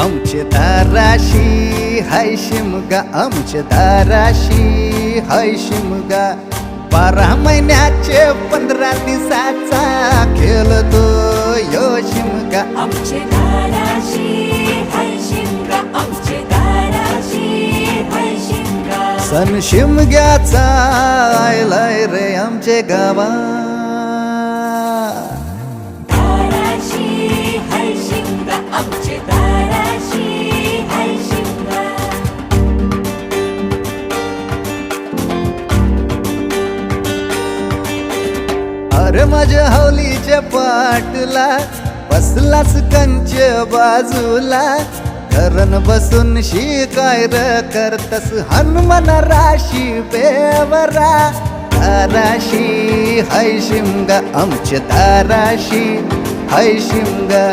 आमचे दाराशी हाय शिमगा, आमचे दाराशी हाय शिमगा. 12 महिन्याचे 15 दिवसाचा खेळतो यो शिमगा. आमचे दाराशी हाय शिमगा, आमचे दाराशी हाय शिमगा. सण शिमग्याचा आयलाय रे आमचे गावा. दाराशी हाय शिमगा, आमचे दाराशी हाय शिमगा. अरे माझ्या हौलीच्या पाटला बसलास कंच बाजूला. घरन बसून शिकाय र करतस हनुमान राशी बेवरा. दाराशी हाय शिमगा, आमच्या दाराशी हाय शिमगा.